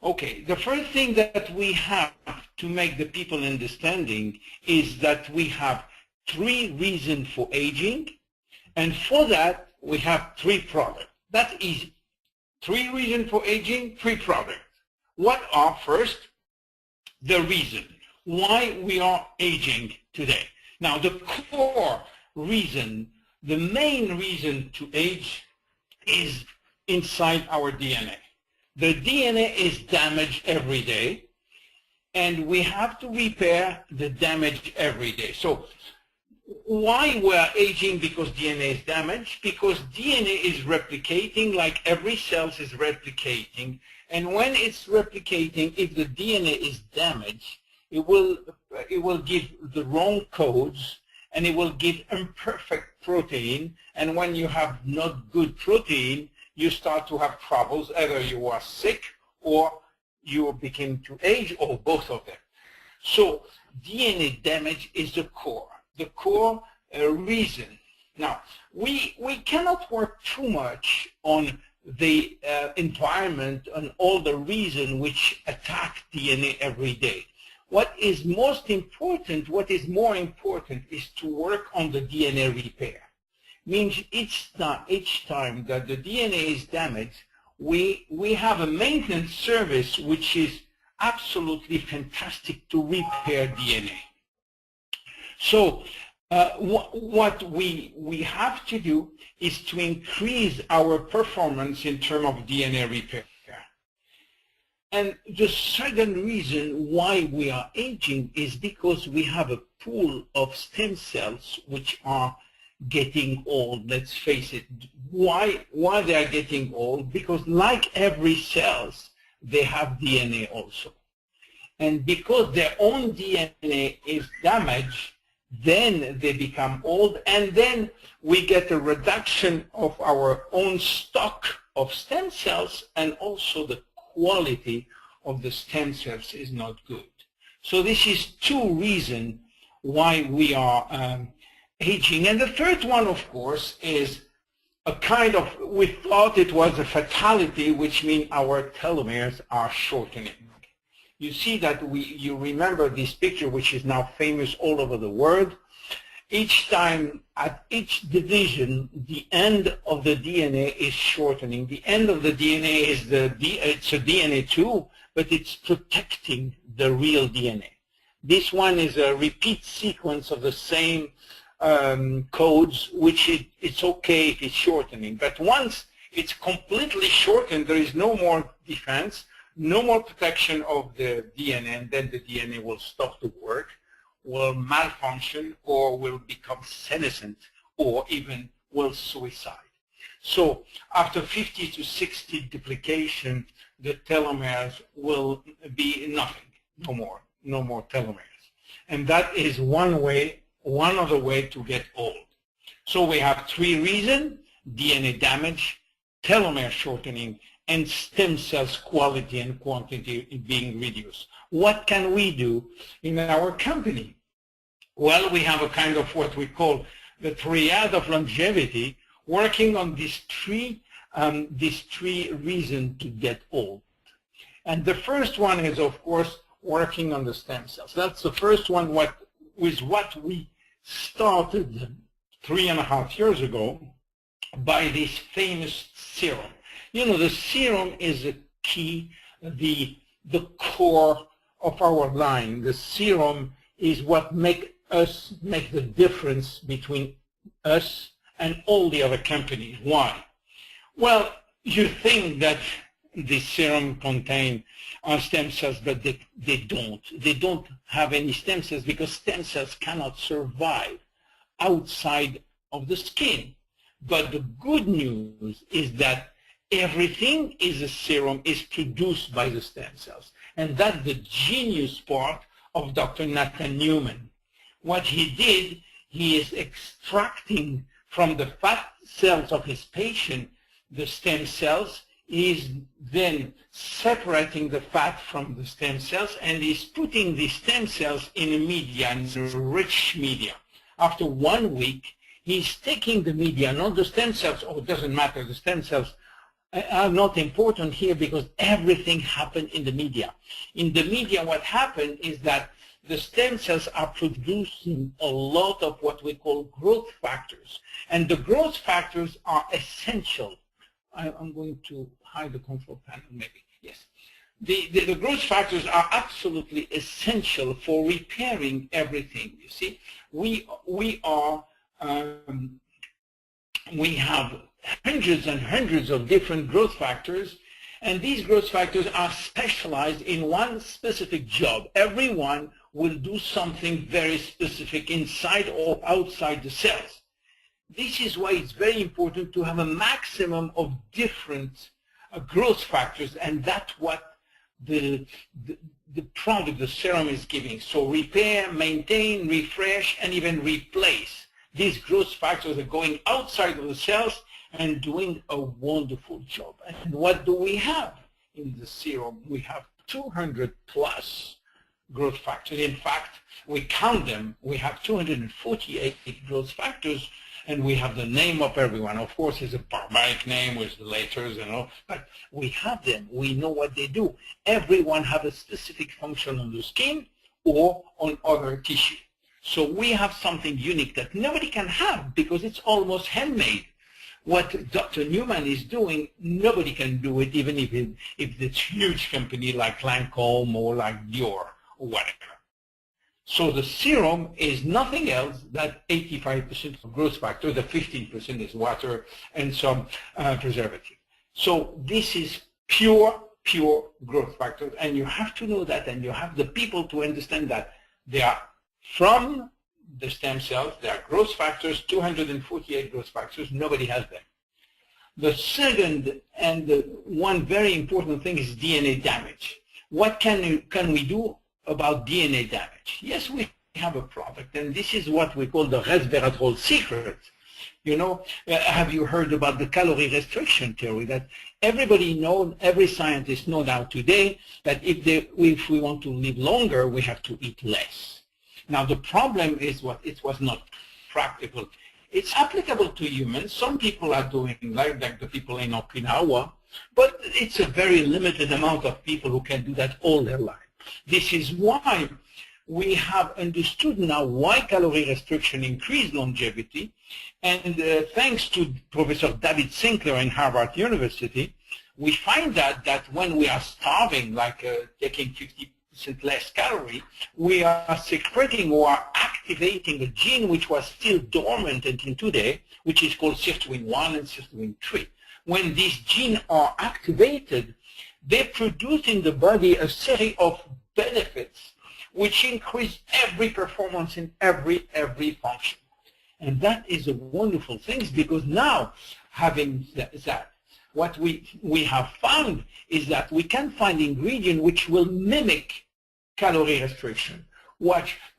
Okay, the first thing that we have to make the people understanding is that we have 3 reasons for aging, and for that we have 3 products. That's easy. 3 reasons for aging, 3 products. What are first the reason why we are aging today? Now the core reason, the main reason to age is inside our DNA. The DNA is damaged every day, and we have to repair the damage every day. So why we are aging? Because DNA is damaged, because DNA is replicating like every cell is replicating, and when it's replicating, if the DNA is damaged, it will give the wrong codes, and it will give imperfect protein, and when you have not good protein, you start to have troubles. Either you are sick or you begin to age, or both of them. So DNA damage is the core reason. Now, we cannot work too much on the environment and all the reasons which attack DNA every day. What is most important, what is more important, is to work on the DNA repair. Means each time that the DNA is damaged, we have a maintenance service which is absolutely fantastic to repair DNA. So what we have to do is to increase our performance in terms of DNA repair. And the second reason why we are aging is because we have a pool of stem cells which are getting old. Let's face it. Why they are getting old? Because like every cells, they have DNA also. And because their own DNA is damaged, then they become old, and then we get a reduction of our own stock of stem cells, and also the quality of the stem cells is not good. So this is 2 reasons why we are aging. And the third one, of course, is a kind of, we thought it was a fatality, which means our telomeres are shortening. You see that you remember this picture, which is now famous all over the world. Each time, at each division, the end of the DNA is shortening. The end of the DNA is it's a DNA too, but it's protecting the real DNA. This one is a repeat sequence of the same codes, which it's okay if it's shortening. But once it's completely shortened, there is no more defense, no more protection of the DNA, and then the DNA will stop to work, will malfunction, or will become senescent, or even will suicide. So after 50 to 60 duplication, the telomeres will be nothing, no more telomeres. And that is one other way to get old. So we have 3 reasons: DNA damage, telomere shortening, and stem cells quality and quantity being reduced. What can we do in our company? Well, we have a kind of what we call the triad of longevity, working on these three reasons to get old. And the first one is, of course, working on the stem cells. That's the first one, what we started 3.5 years ago by this famous serum. You know, the serum is a key, the core of our line. The serum is what makes the difference between us and all the other companies. Why? Well, you think that the serum contains stem cells, but they don't. They don't have any stem cells because stem cells cannot survive outside of the skin. But the good news is that everything is a serum is produced by the stem cells. And that's the genius part of Dr. Nathan Newman. What he did, he is extracting from the fat cells of his patient the stem cells. He's then separating the fat from the stem cells, and he's putting the stem cells in a media, in a rich media. After 1 week, he's taking the media, not the stem cells. Oh, it doesn't matter, the stem cells are not important here because everything happened in the media. In the media, what happened is that the stem cells are producing a lot of what we call growth factors. And the growth factors are essential. I'm going to hide the control panel maybe. Yes. The growth factors are absolutely essential for repairing everything. You see, we have hundreds and hundreds of different growth factors, and these growth factors are specialized in one specific job. Everyone will do something very specific inside or outside the cells. This is why it's very important to have a maximum of different growth factors, and that's what the product, the serum, is giving. So repair, maintain, refresh, and even replace. These growth factors are going outside of the cells and doing a wonderful job. And what do we have in the serum? We have 200 plus growth factors. In fact, we count them. We have 248 growth factors, and we have the name of everyone. Of course, it's a barbaric name with letters and all, but we have them. We know what they do. Everyone has a specific function on the skin or on other tissue. So we have something unique that nobody can have because it's almost handmade. What Dr. Newman is doing, nobody can do it, even if it's a huge company like Lancome or like Dior or whatever. So the serum is nothing else than 85% of growth factor. The 15% is water and some preservative. So this is pure growth factors, and you have to know that, and you have the people to understand that they are from the stem cells. There are growth factors, 248 growth factors. Nobody has them. The second and the one very important thing is DNA damage. What can we do about DNA damage? Yes, we have a product, and this is what we call the resveratrol secret. You know, have you heard about the calorie restriction theory? That everybody knows, every scientist knows now today that if we want to live longer, we have to eat less. Now the problem is it was not practical. It's applicable to humans. Some people are doing like the people in Okinawa, but it's a very limited amount of people who can do that all their life. This is why we have understood now why calorie restriction increased longevity, and thanks to Professor David Sinclair in Harvard University, we find that when we are starving, like taking 50% less calorie, we are secreting or activating a gene which was still dormant until today, which is called sirtuin-1 and sirtuin-3. When these genes are activated, they produce in the body a series of benefits which increase every performance in every function. And that is a wonderful thing, because now, having that, what we have found is that we can find ingredients which will mimic calorie restriction.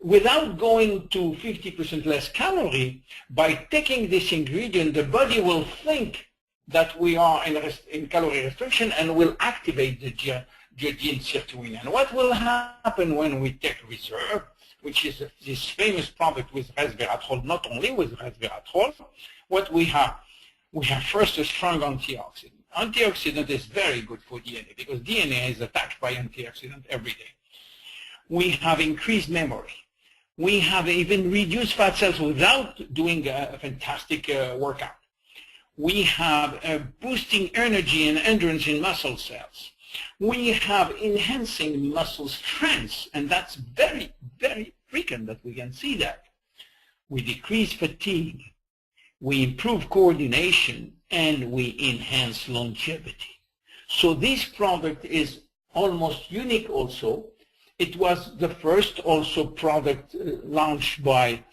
Without going to 50% less calorie, by taking this ingredient, the body will think that we are in calorie restriction and will activate the gene sirtuin. And what will happen when we take reserve, which is this famous product with resveratrol, not only with resveratrol, what we have first a strong antioxidant. Antioxidant is very good for DNA because DNA is attacked by antioxidant every day. We have increased memory. We have even reduced fat cells without doing a fantastic workout. We have boosting energy and endurance in muscle cells. We have enhancing muscle strength, and that's very, very frequent that we can see that. We decrease fatigue, we improve coordination, and we enhance longevity. So this product is almost unique also. It was the first also product launched by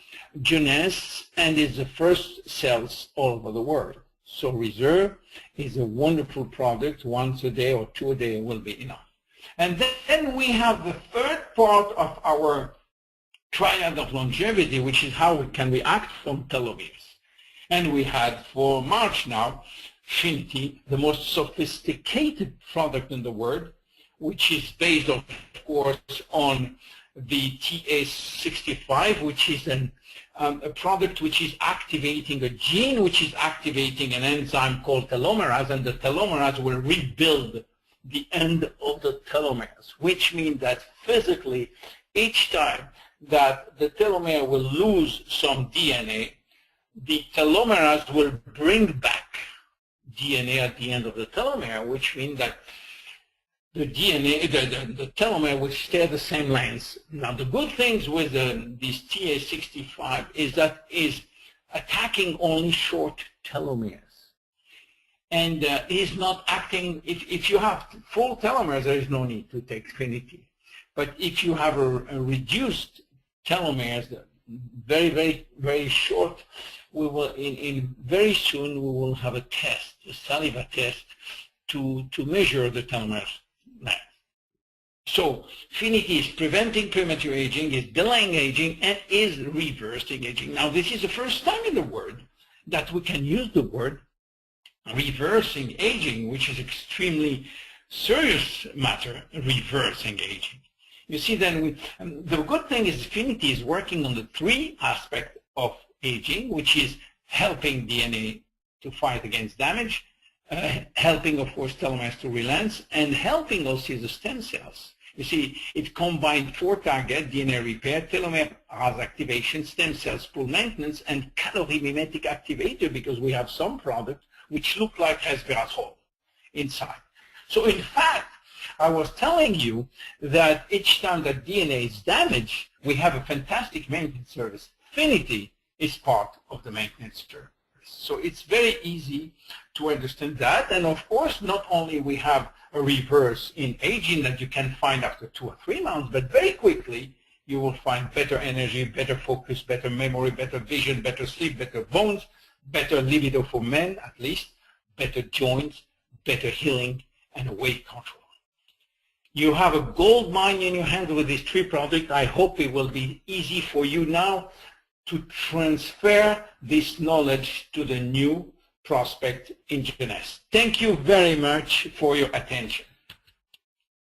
JeunesseÂ, and is the first sales all over the world. So Reserve is a wonderful product. Once a day or 2 a day will be enough. And then we have the third part of our triad of longevity, which is how we can react from telomeres. And we had for March now, Finity, the most sophisticated product in the world, which is based, of course, on the TA65, which is a product which is activating a gene which is activating an enzyme called telomerase, and the telomerase will rebuild the end of the telomeres, which means that physically each time that the telomere will lose some DNA, the telomerase will bring back DNA at the end of the telomere, which means that the DNA, the telomere will stay the same length. Now, the good things with this TA65 is that is attacking only short telomeres. And is not acting, if you have full telomeres, there is no need to take Finity. But if you have a reduced telomeres, very short, we will, very soon, we will have a test, a saliva test, to measure the telomeres length. So Finity is preventing premature aging, is delaying aging, and is reversing aging. Now, this is the first time in the world that we can use the word reversing aging, which is extremely serious matter, reversing aging. You see, then the good thing is Finity is working on the three aspects of aging, which is helping DNA to fight against damage, helping, of course, telomeres to relance, and helping also the stem cells. You see, it combined four targets: DNA repair, telomerase activation, stem cells pool maintenance, and calorie mimetic activator, because we have some products which look like resveratrol inside. So in fact, I was telling you that each time that DNA is damaged, we have a fantastic maintenance service. Finity is part of the maintenance service. So it's very easy to understand that. And of course, not only we have a reverse in aging that you can find after 2 or 3 months, but very quickly you will find better energy, better focus, better memory, better vision, better sleep, better bones, better libido for men at least, better joints, better healing, and weight control. You have a gold mine in your hand with these three products. I hope it will be easy for you now to transfer this knowledge to the new prospect in JeunesseÂ. Thank you very much for your attention.